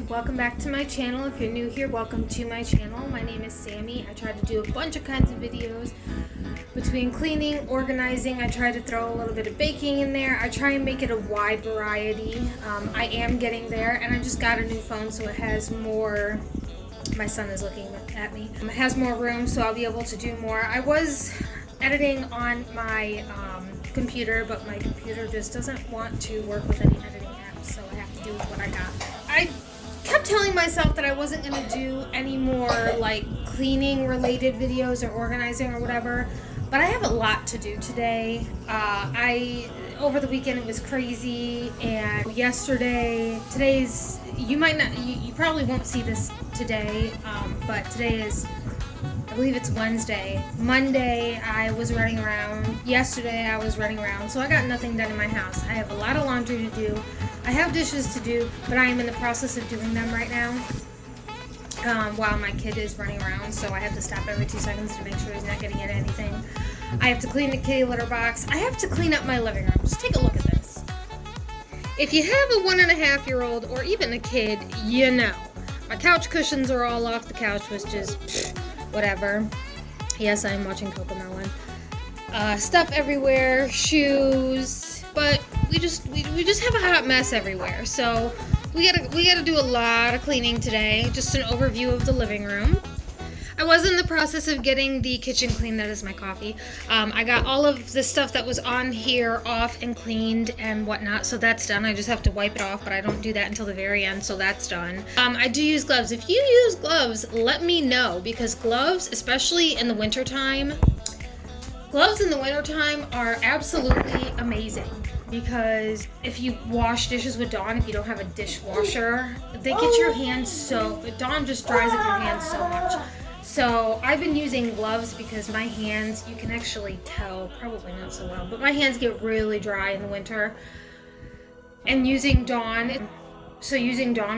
welcome back to my channel. If you're new here, welcome to my channel. My name is Sammy. I try to do a bunch of kinds of videos between cleaning, organizing. I try to throw a little bit of baking in there. I try and make it a wide variety. I am getting there, and I just got a new phone, so it has more. My son is looking at me. It has more room, so I'll be able to do more. I was editing on my computer, but my computer just doesn't want to work with any editing apps, so I have to do with what I got. I kept telling myself that I wasn't going to do any more like cleaning related videos or organizing or whatever, but I have a lot to do today. Over the weekend it was crazy, and yesterday, you probably won't see this today, but today is, I believe it's Wednesday. Monday I was running around. Yesterday I was running around. So I got nothing done in my house. I have a lot of laundry to do. I have dishes to do, but I am in the process of doing them right now while my kid is running around. So I have to stop every 2 seconds to make sure he's not getting into anything. I have to clean the kitty litter box. I have to clean up my living room. Just take a look at this. If you have a 1.5-year-old or even a kid, you know. My couch cushions are all off the couch, which is whatever. Yes, I'm watching Cocomelon. Stuff everywhere, shoes, but we just have a hot mess everywhere. So we gotta do a lot of cleaning today. Just an overview of the living room. I was in the process of getting the kitchen clean. That is my coffee. I got all of the stuff that was on here off and cleaned and whatnot, so that's done. I just have to wipe it off, but I don't do that until the very end, so that's done. I do use gloves. If you use gloves, let me know, because gloves, especially in the wintertime, are absolutely amazing. Because if you wash dishes with Dawn, if you don't have a dishwasher, they get your hands so... Dawn just dries up your hands so much. So I've been using gloves because my hands, you can actually tell, probably not so well, but my hands get really dry in the winter. And using Dawn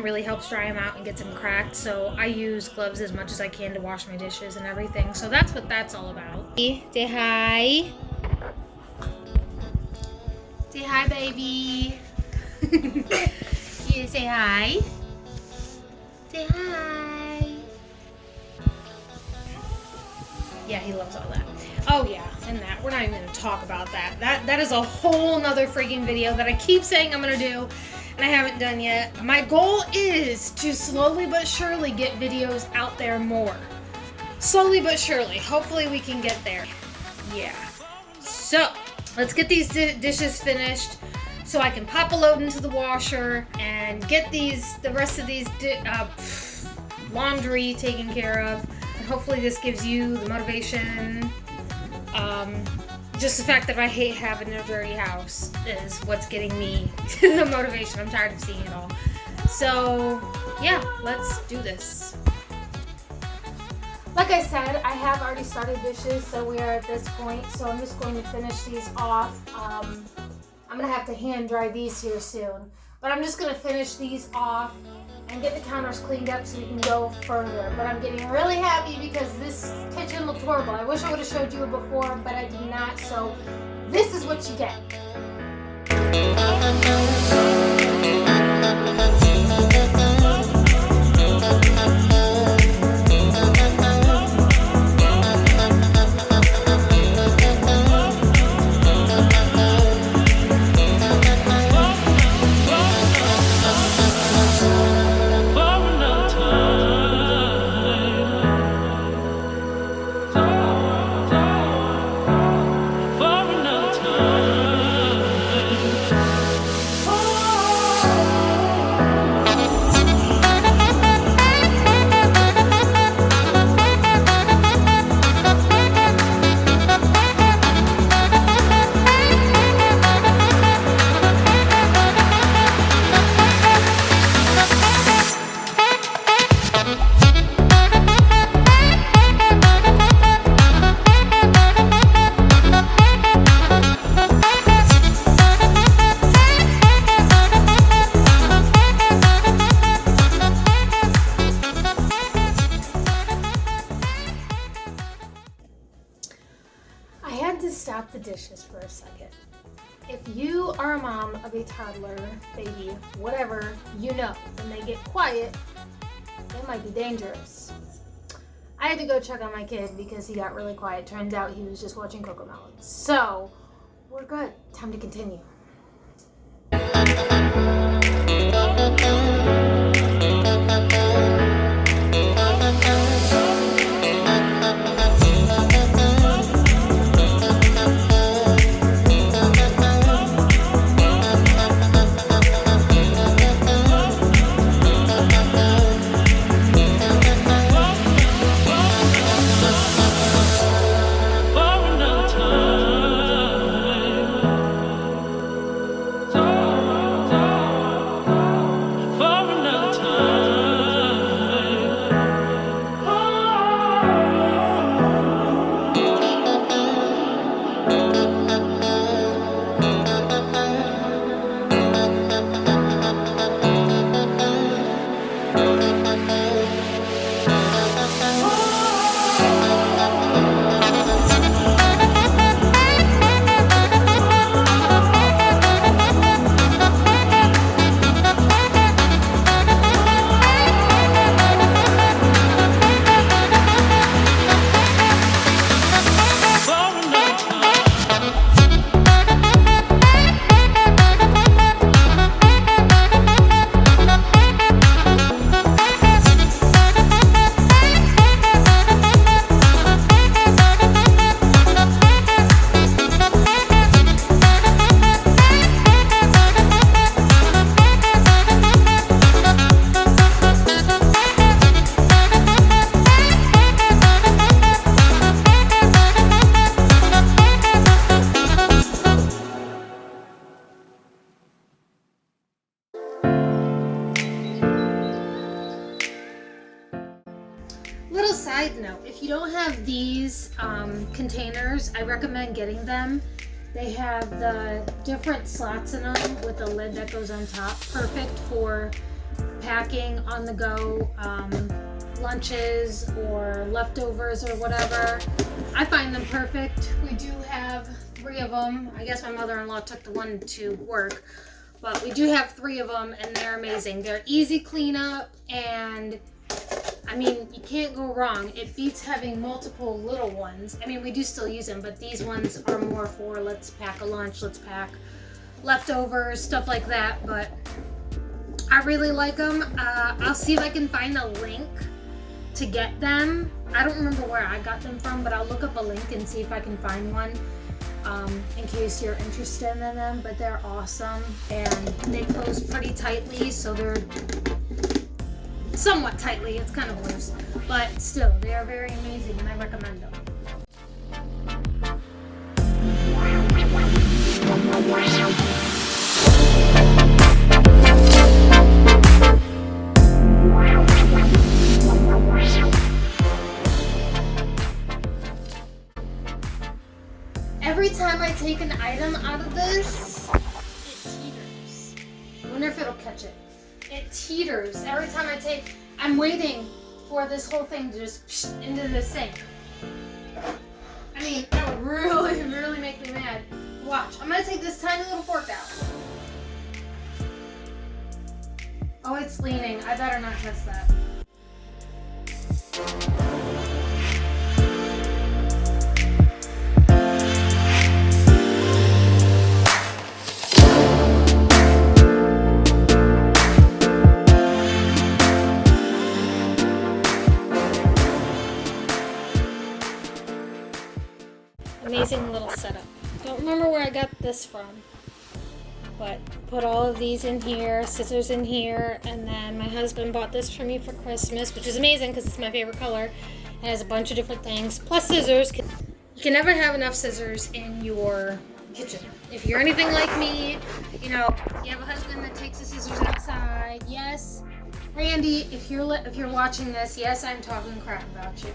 really helps dry them out and gets them cracked. So I use gloves as much as I can to wash my dishes and everything. So that's what that's all about. Say hi. Say hi, baby. Yeah, say hi. Say hi. Yeah, he loves all that. Oh yeah, and that. We're not even going to talk about that. That is a whole nother freaking video that I keep saying I'm going to do, and I haven't done yet. My goal is to slowly but surely get videos out there more. Slowly but surely. Hopefully we can get there. Yeah. So, let's get these dishes finished so I can pop a load into the washer and get the rest of these laundry taken care of. Hopefully this gives you the motivation. Just the fact that I hate having a dirty house is what's getting me the motivation. I'm tired of seeing it all. So, yeah, let's do this. Like I said, I have already started dishes, so we are at this point. So I'm just going to finish these off. I'm going to have to hand dry these here soon. But I'm just going to finish these off and get the counters cleaned up so we can go further. But I'm getting really happy because this kitchen looked horrible. I wish I would have showed you it before, but I did not. So this is what you get. I had to stop the dishes for a second If you are a mom of a toddler, baby, whatever, you know, when they get quiet, it might be dangerous. I had to go check on my kid because he got really quiet. Turns out he was just watching Cocomelons. So, we're good. Time to continue. Little side note, if you don't have these containers, I recommend getting them. They have the different slots in them with the lid that goes on top. Perfect for packing on the go, lunches or leftovers or whatever. I find them perfect. We do have 3 of them. I guess my mother-in-law took the one to work, but we do have 3 of them and they're amazing. They're easy cleanup and I mean, you can't go wrong. It beats having multiple little ones. I mean, we do still use them, but these ones are more for let's pack a lunch, let's pack leftovers, stuff like that. But I really like them. I'll see if I can find a link to get them. I don't remember where I got them from, but I'll look up a link and see if I can find one in case you're interested in them. But they're awesome and they close pretty tightly, so they're somewhat tightly, it's kind of loose, but still, they are very amazing and I recommend them. Every time I take an item out of this, it teeters. I wonder if it'll catch it. It teeters every time I take. I'm waiting for this whole thing to just into the sink. I mean, that would really, really make me mad. Watch, I'm gonna take this tiny little fork out. Oh, it's leaning. I better not touch that. Amazing little setup. Don't remember where I got this from, but put all of these in here, scissors in here, and then my husband bought this for me for Christmas, which is amazing because it's my favorite color. It has a bunch of different things, plus scissors. You can never have enough scissors in your kitchen. If you're anything like me, you know, you have a husband that takes the scissors outside. Yes, Randy, if you're watching this, yes, I'm talking crap about you.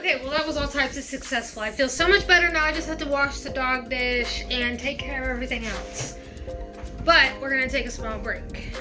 Okay, well that was all types of successful. I feel so much better now. I just have to wash the dog dish and take care of everything else. But we're gonna take a small break.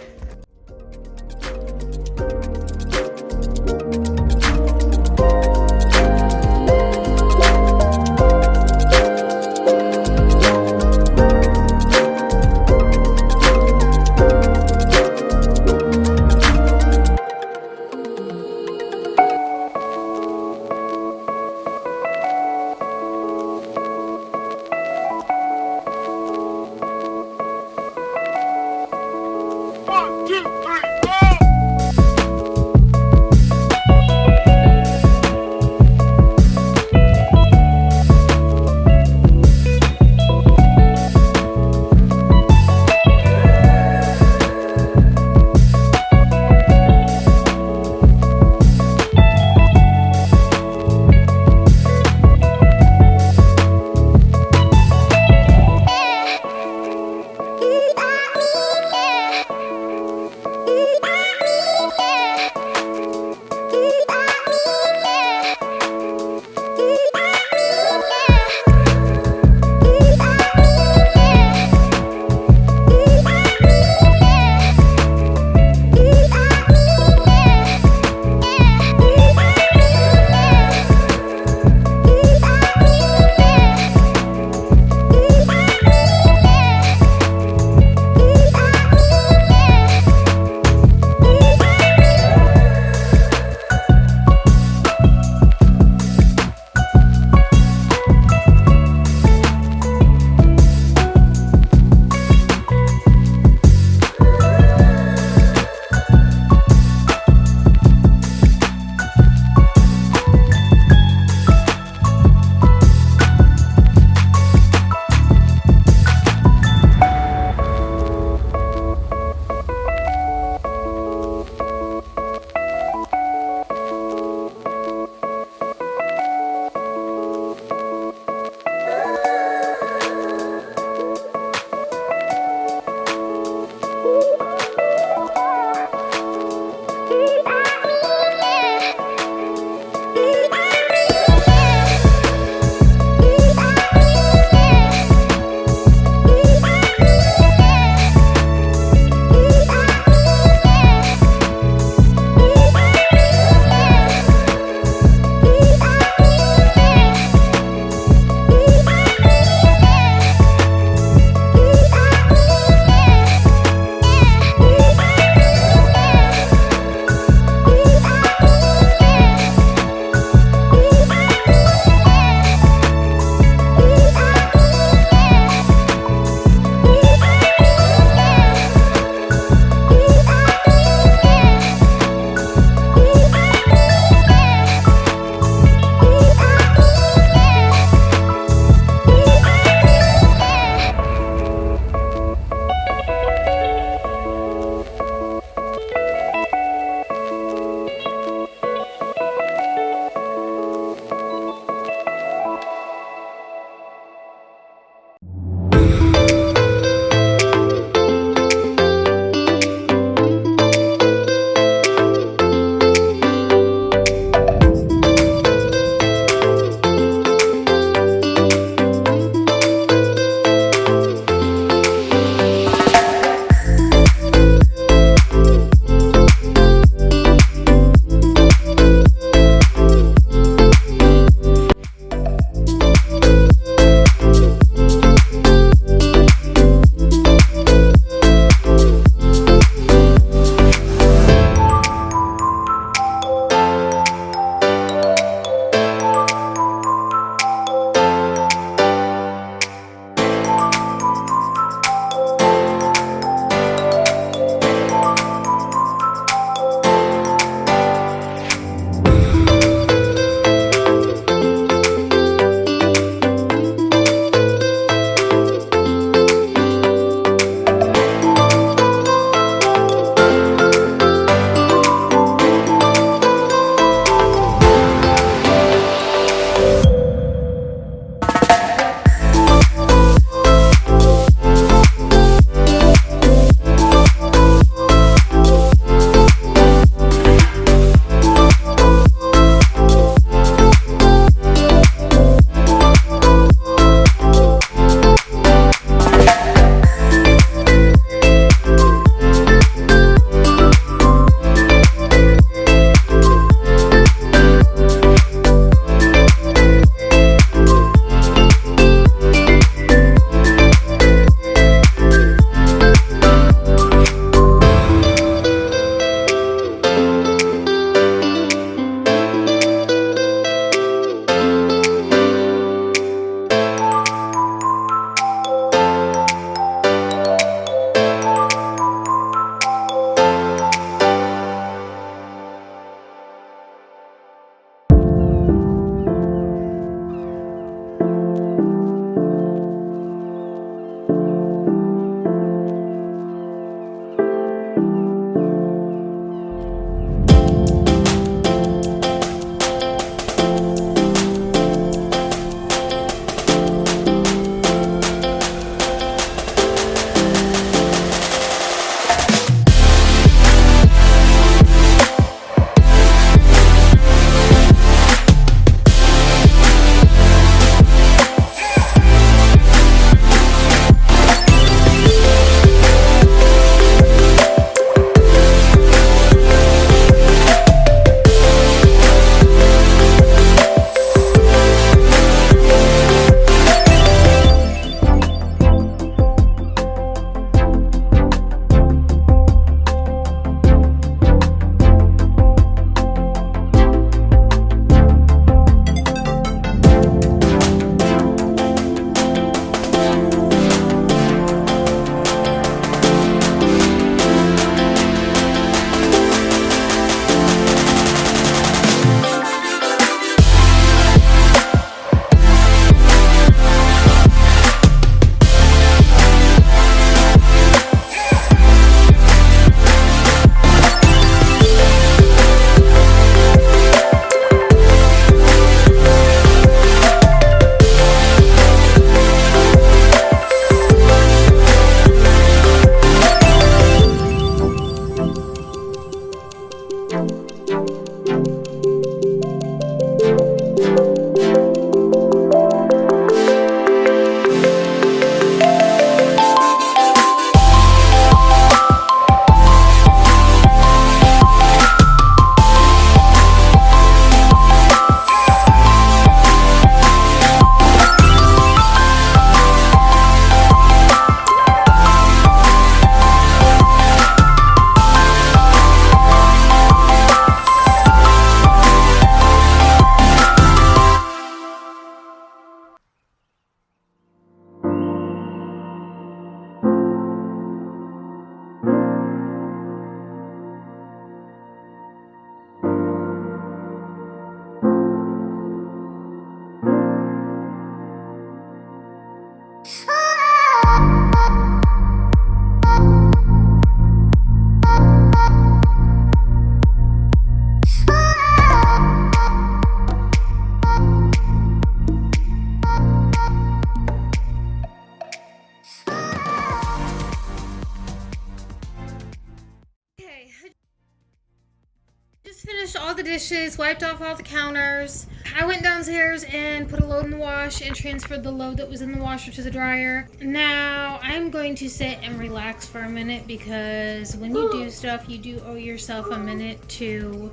dishes, wiped off all the counters. I went downstairs and put a load in the wash and transferred the load that was in the washer to the dryer. Now I'm going to sit and relax for a minute, because when you do stuff, you do owe yourself a minute to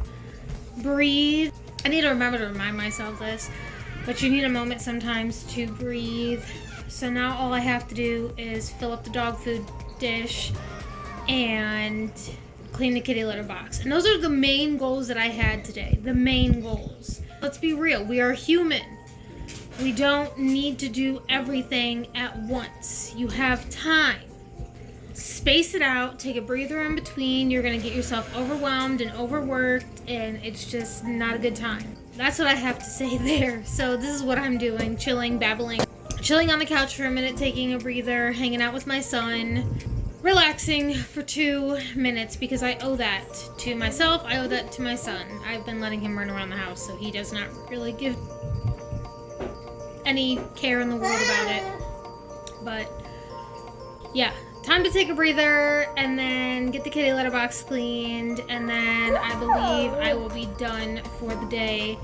breathe. I need to remember to remind myself this, but you need a moment sometimes to breathe. So now all I have to do is fill up the dog food dish and clean the kitty litter box. And those are the main goals that I had today. The main goals. Let's be real. We are human. We don't need to do everything at once. You have time. Space it out. Take a breather in between. You're going to get yourself overwhelmed and overworked, and it's just not a good time. That's what I have to say there. So this is what I'm doing. Chilling, babbling. Chilling on the couch for a minute, taking a breather, hanging out with my son. Relaxing for 2 minutes, because I owe that to myself. I owe that to my son. I've been letting him run around the house, so he does not really give any care in the world about it. But yeah, time to take a breather and then get the kitty litter box cleaned, and then I believe I will be done for the day.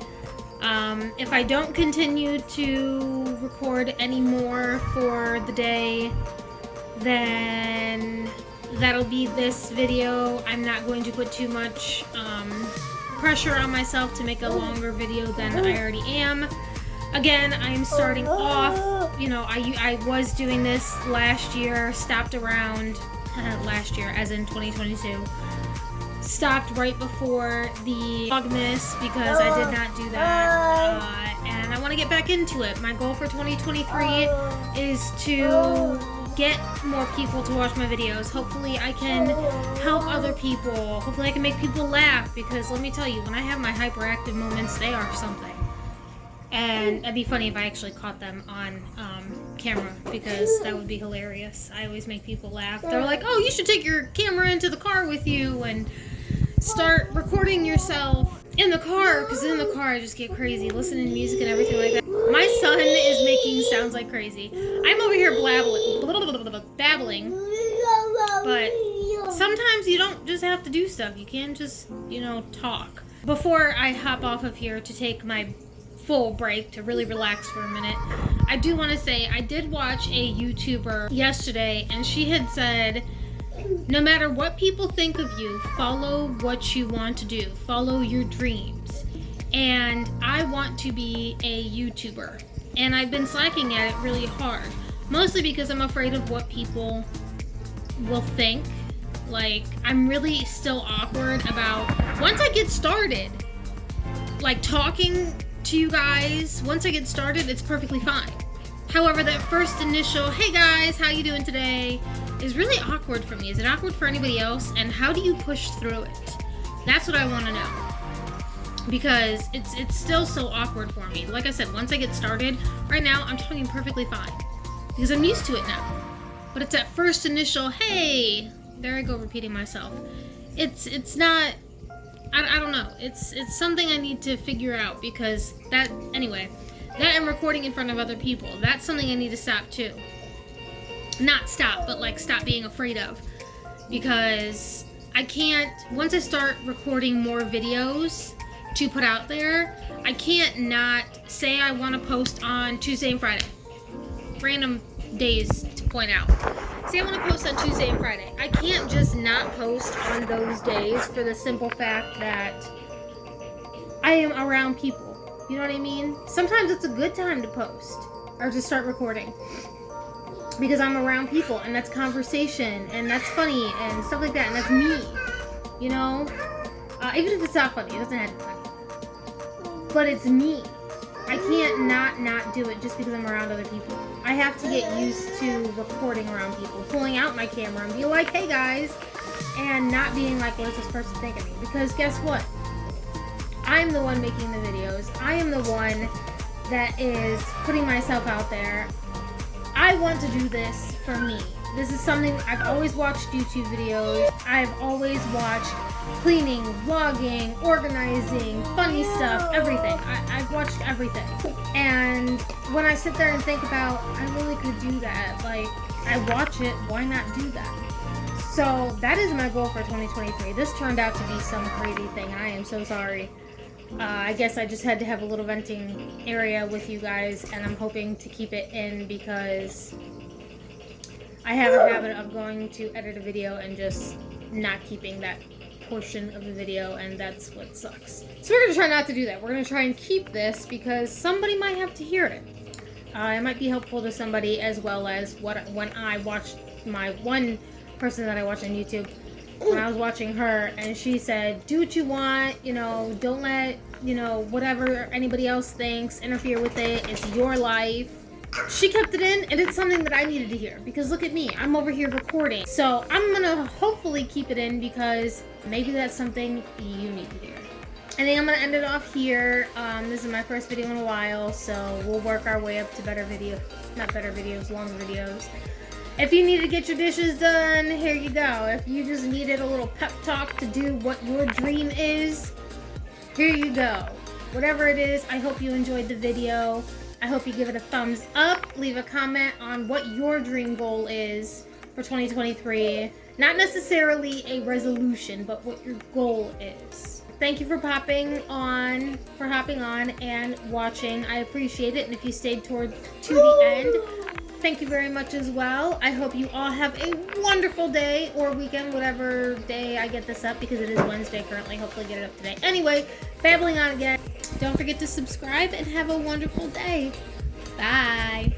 If I don't continue to record any more for the day, then that'll be this video. I'm not going to put too much pressure on myself to make a longer video than I already am. Again, I'm starting off, you know, I was doing this last year, stopped around, last year as in 2022, stopped right before the Vlogmas because I did not do that, and I want to get back into it. My goal for 2023 is to get more people to watch my videos. Hopefully I can help other people. Hopefully I can make people laugh, because let me tell you, when I have my hyperactive moments, they are something. And it'd be funny if I actually caught them on camera, because that would be hilarious. I always make people laugh. They're like, oh, you should take your camera into the car with you and start recording yourself in the car, because in the car I just get crazy, listening to music and everything like that. My son is making sounds like crazy. I'm over here babbling, but sometimes you don't just have to do stuff. You can just, you know, talk. Before I hop off of here to take my full break to really relax for a minute, I do want to say I did watch a YouTuber yesterday, and she had said, no matter what people think of you, follow what you want to do. Follow your dreams. And I want to be a YouTuber. And I've been slacking at it really hard. Mostly because I'm afraid of what people will think. Like, I'm really still awkward about, once I get started, like talking to you guys, once I get started, it's perfectly fine. However, that first initial, hey guys, how you doing today, is really awkward for me. Is it awkward for anybody else? And how do you push through it? That's what I want to know. Because it's still so awkward for me. Like I said, once I get started, right now I'm talking perfectly fine, because I'm used to it now. But it's that first initial, hey, there I go repeating myself. It's not, I don't know. It's something I need to figure out, because that, anyway, that and recording in front of other people, that's something I need to stop too. Not stop, but like stop being afraid of. Because I can't, once I start recording more videos to put out there, I can't not say I want to post on Tuesday and Friday. Random days to point out. Say I want to post on Tuesday and Friday. I can't just not post on those days for the simple fact that I am around people. You know what I mean? Sometimes it's a good time to post or to start recording, because I'm around people, and that's conversation, and that's funny and stuff like that, and that's me. You know? Even if it's not funny, it doesn't have to be funny. But it's me. I can't not do it just because I'm around other people. I have to get used to recording around people, pulling out my camera and be like, hey guys, and not being like, what does this person think of me? Because guess what? I'm the one making the videos. I am the one that is putting myself out there. I want to do this for me. This is something, I've always watched YouTube videos. I've always watched cleaning, vlogging, organizing, funny stuff, everything. I've watched everything. And when I sit there and think about, I really could do that. Like, I watch it, why not do that? So that is my goal for 2023. This turned out to be some crazy thing. I am so sorry. I guess I just had to have a little venting area with you guys, and I'm hoping to keep it in because I have a habit of going to edit a video and just not keeping that portion of the video, and that's what sucks. So we're going to try not to do that. We're going to try and keep this because somebody might have to hear it. It might be helpful to somebody, as well as when I watched my one person that I watched on YouTube, when I was watching her, and she said, do what you want, you know, don't let, you know, whatever anybody else thinks interfere with it. It's your life. She kept it in, and it's something that I needed to hear, because look at me, I'm over here recording. So I'm gonna hopefully keep it in because maybe that's something you need to hear. I think I'm gonna end it off here. This is my first video in a while, so we'll work our way up to better videos, not better videos, longer videos. If you need to get your dishes done, here you go. If you just needed a little pep talk to do what your dream is, here you go. Whatever it is, I hope you enjoyed the video. I hope you give it a thumbs up. Leave a comment on what your dream goal is for 2023. Not necessarily a resolution, but what your goal is. Thank you for hopping on and watching. I appreciate it. And if you stayed to the end, thank you very much as well. I hope you all have a wonderful day or weekend, whatever day I get this up, because it is Wednesday currently. Hopefully get it up today. Anyway, babbling on again. Don't forget to subscribe and have a wonderful day. Bye.